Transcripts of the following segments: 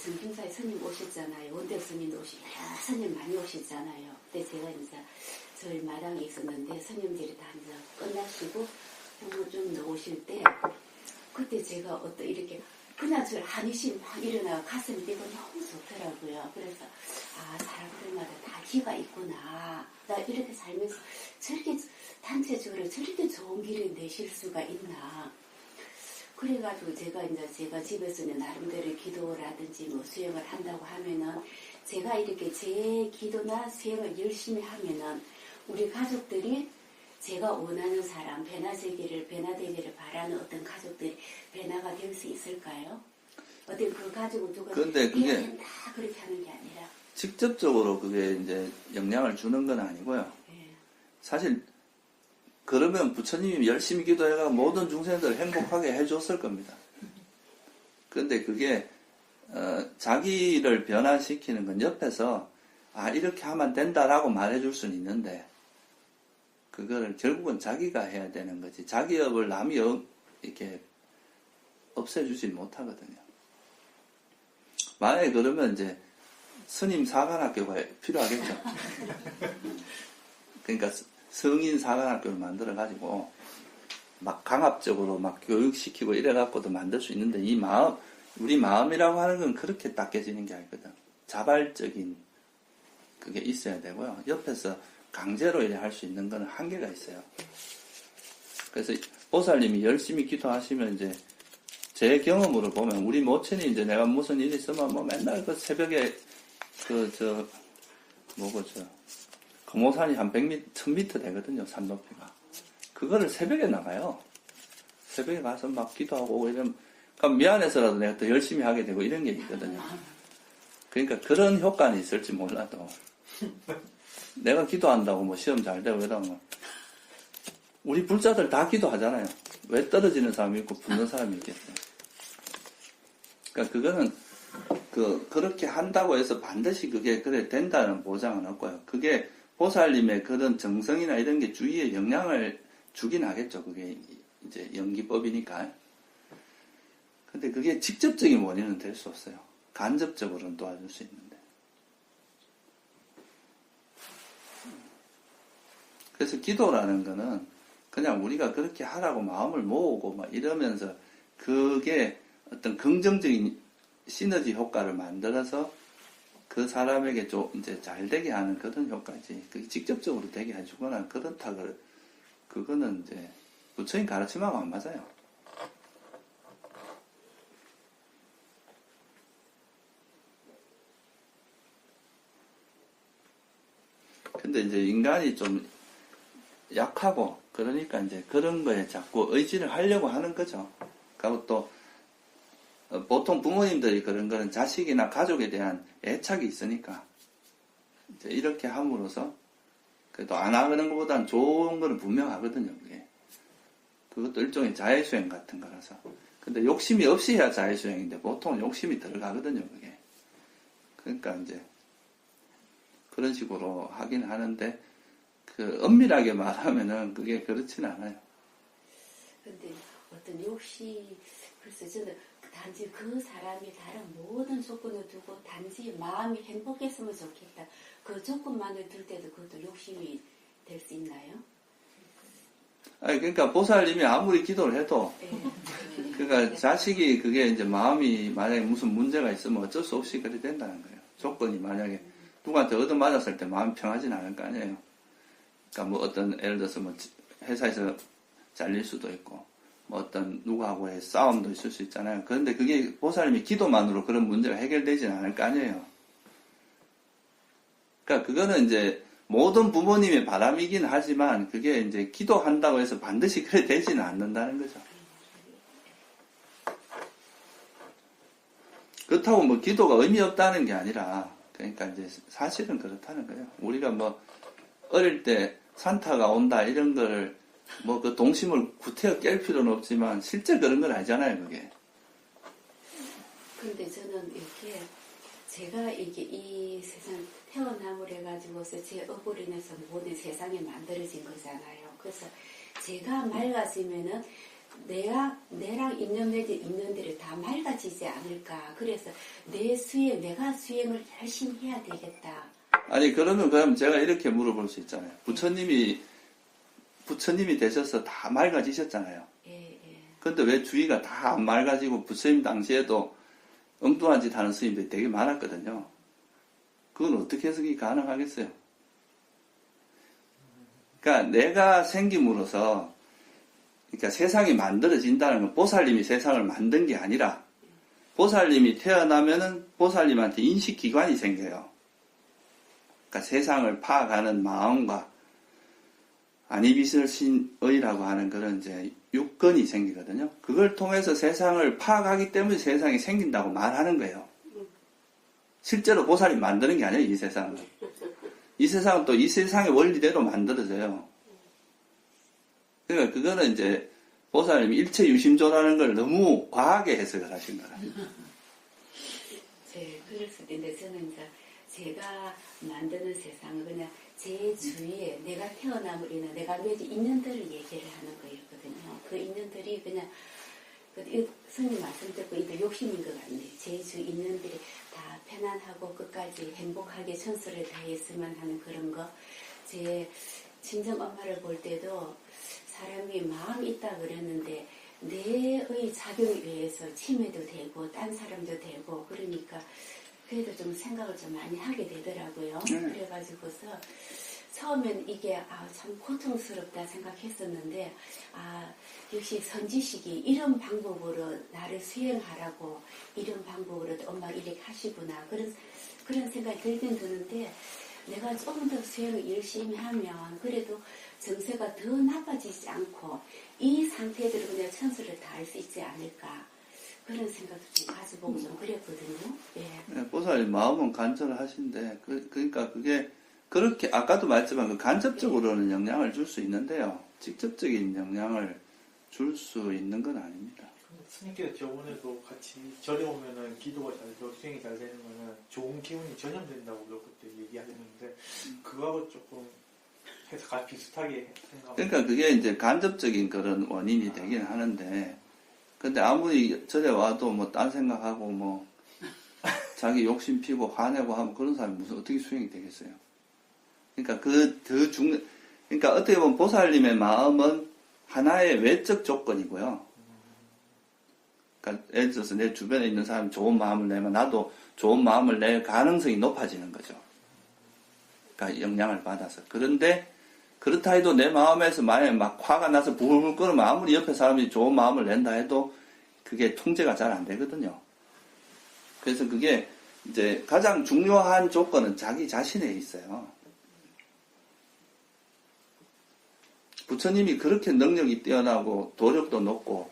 성심사에 스님 오셨잖아요. 원대 스님도 오시고 스님 많이 오시잖아요. 그때 제가 이제 저희 마당에 있었는데 스님들이 다 이제 끝나시고 좀 나오실 때 그때 제가 어떤 이렇게 그냥 저 한이씩 막 일어나 가슴이 뛰고 너무 좋더라고요. 그래서 사람들마다 다 기가 있구나. 나 이렇게 살면서 저렇게 단체적으로 저렇게 좋은 길을 내실 수가 있나. 그래가지고 제가 집에서는 나름대로 기도라든지 뭐 수행을 한다고 하면은 제가 이렇게 제 기도나 수행을 열심히 하면은 우리 가족들이 제가 원하는 사람, 변화되기를 바라는 어떤 가족들이 변화가 될 수 있을까요? 어떤 그 가족을 누가 근데 그게 된다 그렇게 하는 게 아니라 직접적으로 그게 이제 영향을 주는 건 아니고요. 네. 사실 그러면 부처님이 열심히 기도해가 모든 중생들을 행복하게 해줬을 겁니다. 그런데 그게 자기를 변화시키는 건 옆에서 이렇게 하면 된다라고 말해줄 수는 있는데 그거를 결국은 자기가 해야 되는 거지. 자기 업을 남이 이렇게 없애주지 못하거든요. 만약에 그러면 이제 스님 사관학교가 필요하겠죠. 그러니까 성인 사관학교를 만들어가지고 막 강압적으로 막 교육시키고 이래갖고도 만들 수 있는데 이 마음, 우리 마음이라고 하는 건 그렇게 닦여지는 게 아니거든. 자발적인 그게 있어야 되고요. 옆에서 강제로 이래 할 수 있는 건 한계가 있어요. 그래서 보살님이 열심히 기도하시면 이제 제 경험으로 보면 우리 모친이 이제 내가 무슨 일이 있으면 뭐 맨날 그 새벽에 금오산이 한 100m, 1000m 되거든요, 산 높이가. 그거를 새벽에 나가요. 새벽에 가서 막 기도하고 오고 이러면, 그러니까 미안해서라도 내가 더 열심히 하게 되고 이런 게 있거든요. 그러니까 그런 효과는 있을지 몰라도, 내가 기도한다고 뭐 시험 잘 되고 이러면, 우리 불자들 다 기도하잖아요. 왜 떨어지는 사람이 있고 붙는 사람이 있겠어요. 그러니까 그거는, 그렇게 한다고 해서 반드시 그게 그래 된다는 보장은 없고요. 그게 보살님의 그런 정성이나 이런 게 주위에 영향을 주긴 하겠죠. 그게 이제 연기법이니까. 근데 그게 직접적인 원인은 될 수 없어요. 간접적으로는 도와줄 수 있는데. 그래서 기도라는 거는 그냥 우리가 그렇게 하라고 마음을 모으고 막 이러면서 그게 어떤 긍정적인 시너지 효과를 만들어서 그 사람에게 좀 이제 잘 되게 하는 그런 효과지. 그게 직접적으로 되게 해주거나 그렇다고 그거는 이제 부처님 가르침하고 안 맞아요. 근데 이제 인간이 좀 약하고 그러니까 이제 그런 거에 자꾸 의지를 하려고 하는 거죠. 그리고 또 보통 부모님들이 그런 거는 자식이나 가족에 대한 애착이 있으니까 이제 이렇게 함으로써 그래도 안 하는 것보다는 좋은 거는 분명하거든요. 그게. 그것도 일종의 자해수행 같은 거라서. 근데 욕심이 없이 해야 자해수행인데 보통 욕심이 들어가거든요. 그게. 그러니까 이제 그런 식으로 하긴 하는데 그 엄밀하게 말하면은 그게 그렇지는 않아요. 근데 어떤 그래서 저는 단지 그 사람이 다른 모든 조건을 두고 단지 마음이 행복했으면 좋겠다. 그 조건만을 둘 때도 그것도 욕심이 될 수 있나요? 그러니까 보살님이 아무리 기도를 해도 그러니까 자식이 그게 이제 마음이 만약에 무슨 문제가 있으면 어쩔 수 없이 그래 된다는 거예요. 조건이 만약에 누구한테 얻어맞았을 때 마음이 평하진 않을 거 아니에요. 그러니까 뭐 어떤 예를 들어서 뭐 회사에서 잘릴 수도 있고 뭐 어떤 누구하고의 싸움도 있을 수 있잖아요. 그런데 그게 보살님이 기도만으로 그런 문제가 해결되지는 않을 거 아니에요. 그러니까 그거는 이제 모든 부모님의 바람이긴 하지만 그게 이제 기도한다고 해서 반드시 그래 되지는 않는다는 거죠. 그렇다고 뭐 기도가 의미 없다는 게 아니라 그러니까 이제 사실은 그렇다는 거예요. 우리가 뭐 어릴 때 산타가 온다 이런 걸 뭐 그 동심을 구태여 깰 필요는 없지만 실제 그런 건 아니잖아요, 그게. 근데 저는 이렇게 제가 이 세상 태어남을 해가지고서 제 업을 인해서 모든 세상이 만들어진 거잖아요. 그래서 제가 맑아지면은 내랑 있는 데를 다 맑아지지 않을까. 그래서 내가 수행을 열심히 해야 되겠다. 아니, 그럼 제가 이렇게 물어볼 수 있잖아요. 부처님이 되셔서 다 맑아지셨잖아요. 예, 예. 근데 왜 주위가 다 안 맑아지고 부처님 당시에도 엉뚱한 짓 하는 스님들이 되게 많았거든요. 그건 어떻게 해석이 가능하겠어요? 그러니까 내가 생김으로써 그러니까 세상이 만들어진다는 건 보살님이 세상을 만든 게 아니라 보살님이 태어나면은 보살님한테 인식기관이 생겨요. 그러니까 세상을 파악하는 마음과 아니비설신의라고 하는 그런 이제 육건이 생기거든요. 그걸 통해서 세상을 파악하기 때문에 세상이 생긴다고 말하는 거예요. 실제로 보살이 만드는 게 아니에요, 이 세상은. 이 세상은 또 이 세상의 원리대로 만들어져요. 그러니까 그거는 이제 보살님이 일체유심조라는 걸 너무 과하게 해석을 하신 거라. 그랬을 텐데 저는 이제 제가 만드는 세상을 그냥 제 주위에 내가 태어남으로는 내가 맺은 인연들을 얘기를 하는 거였거든요. 그 인연들이 그냥 스님 말씀 듣고 이들 욕심인 것 같네. 제 주 인연들이 다 편안하고 끝까지 행복하게 천수를 다했으면 하는 그런 거. 제 친정 엄마를 볼 때도 사람이 마음이 있다 그랬는데 내의 작용에 의해서 치매도 되고 딴 사람도 되고 그러니까 그래도 좀 생각을 좀 많이 하게 되더라고요. 그래가지고서 처음엔 이게 참 고통스럽다 생각했었는데 역시 선지식이 이런 방법으로 나를 수행하라고 이런 방법으로 엄마가 이렇게 하시구나 그런 생각이 들긴 드는데 내가 조금 더 수행을 열심히 하면 그래도 정세가 더 나빠지지 않고 이 상태대로 그냥 천수를 다할 수 있지 않을까 그런 생각도 좀 가져보고 좀 그랬거든요. 예. 보살님 마음은 간절을 하신데 그러니까 그게 그렇게 아까도 말했지만 그 간접적으로는 영향을 줄 수 있는데요. 직접적인 영향을 줄 수 있는 건 아닙니다. 스님께서 저번에도 같이 절에 오면은 기도가 잘 되고 수행이 잘 되는 거는 좋은 기운이 전염된다고 그때 얘기하셨는데 그거하고 조금 해서 비슷하게 생각합니다. 그러니까 그게 이제 간접적인 그런 원인이 되긴 하는데 근데 아무리 절에 와도 뭐 딴 생각하고 뭐 자기 욕심 피고 화내고 하면 그런 사람이 무슨 어떻게 수행이 되겠어요? 그러니까 그러니까 어떻게 보면 보살님의 마음은 하나의 외적 조건이고요. 그러니까 예를 들어서 내 주변에 있는 사람이 좋은 마음을 내면 나도 좋은 마음을 낼 가능성이 높아지는 거죠. 그러니까 영향을 받아서. 그런데 그렇다 해도 내 마음에서 만약에 막 화가 나서 부글부글 끓으면 아무리 옆에 사람이 좋은 마음을 낸다 해도 그게 통제가 잘 안 되거든요. 그래서 그게 이제 가장 중요한 조건은 자기 자신에 있어요. 부처님이 그렇게 능력이 뛰어나고 도력도 높고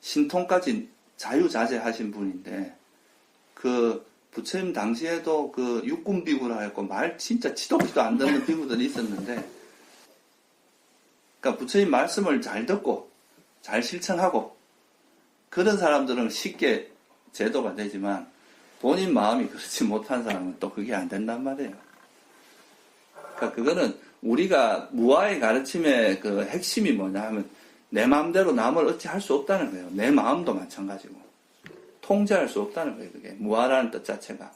신통까지 자유자재하신 분인데 그 부처님 당시에도 그 육군 비구라 했고 말 진짜 치도키도 안 듣는 비구들이 있었는데 그러니까 부처님 말씀을 잘 듣고 잘 실천하고 그런 사람들은 쉽게 제도가 되지만 본인 마음이 그렇지 못한 사람은 또 그게 안 된단 말이에요. 그러니까 그거는 우리가 무아의 가르침의 그 핵심이 뭐냐 하면 내 마음대로 남을 어찌 할 수 없다는 거예요. 내 마음도 마찬가지고. 통제할 수 없다는 거예요. 그게 무아라는 뜻 자체가.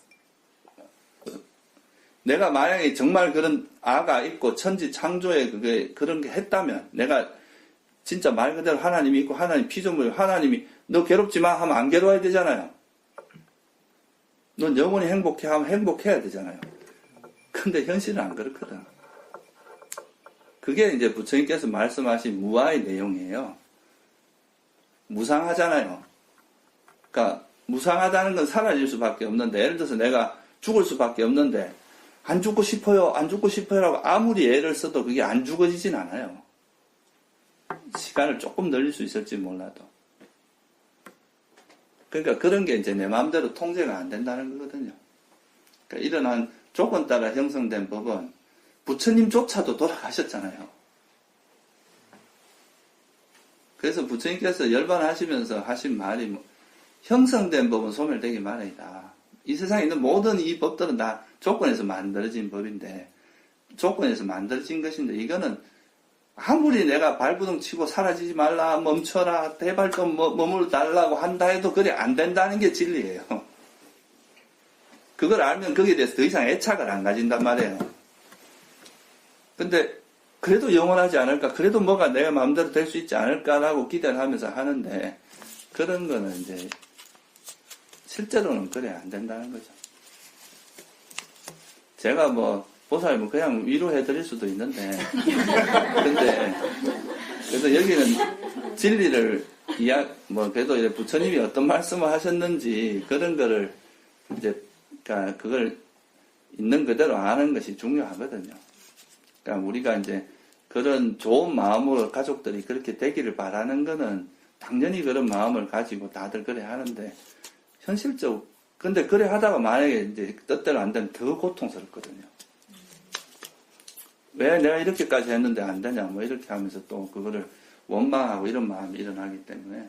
내가 만약에 정말 그런 아가 있고 천지 창조에 그런 게 했다면 내가 진짜 말 그대로 하나님이 있고 하나님 피조물 하나님이 너 괴롭지 마 하면 안 괴로워야 되잖아요. 넌 영원히 행복해 하면 행복해야 되잖아요. 근데 현실은 안 그렇거든. 그게 이제 부처님께서 말씀하신 무아의 내용이에요. 무상하잖아요. 그러니까 무상하다는 건 사라질 수밖에 없는데 예를 들어서 내가 죽을 수밖에 없는데 안 죽고 싶어요 안 죽고 싶어요라고 아무리 애를 써도 그게 안 죽어지진 않아요. 시간을 조금 늘릴 수 있을지 몰라도. 그러니까 그런 게 이제 내 마음대로 통제가 안 된다는 거거든요. 그러니까 이런 조건 따라 형성된 법은 부처님조차도 돌아가셨잖아요. 그래서 부처님께서 열반하시면서 하신 말이 뭐, 형성된 법은 소멸되기 마련이다. 이 세상에 있는 모든 이 법들은 다 조건에서 만들어진 법인데, 조건에서 만들어진 것인데, 이거는 아무리 내가 발부둥 치고 사라지지 말라, 멈춰라, 제발 좀 머물러 달라고 한다 해도 그래 안 된다는 게 진리예요. 그걸 알면 거기에 대해서 더 이상 애착을 안 가진단 말이에요. 근데 그래도 영원하지 않을까, 그래도 뭐가 내가 마음대로 될 수 있지 않을까라고 기대를 하면서 하는데 그런 거는 이제 실제로는 그래 안 된다는 거죠. 제가 뭐 보살뭐 그냥 위로해드릴 수도 있는데 근데 그래서 여기는 진리를 뭐 그래도 이제 부처님이 어떤 말씀을 하셨는지 그런 거를 이제 그러니까 그걸 있는 그대로 아는 것이 중요하거든요. 그러니까 우리가 이제 그런 좋은 마음으로 가족들이 그렇게 되기를 바라는 거는 당연히 그런 마음을 가지고 다들 그래 하는데 현실적 근데 그래 하다가 만약에 이제 뜻대로 안 되면 더 고통스럽거든요. 왜 내가 이렇게까지 했는데 안 되냐 뭐 이렇게 하면서 또 그거를 원망하고 이런 마음이 일어나기 때문에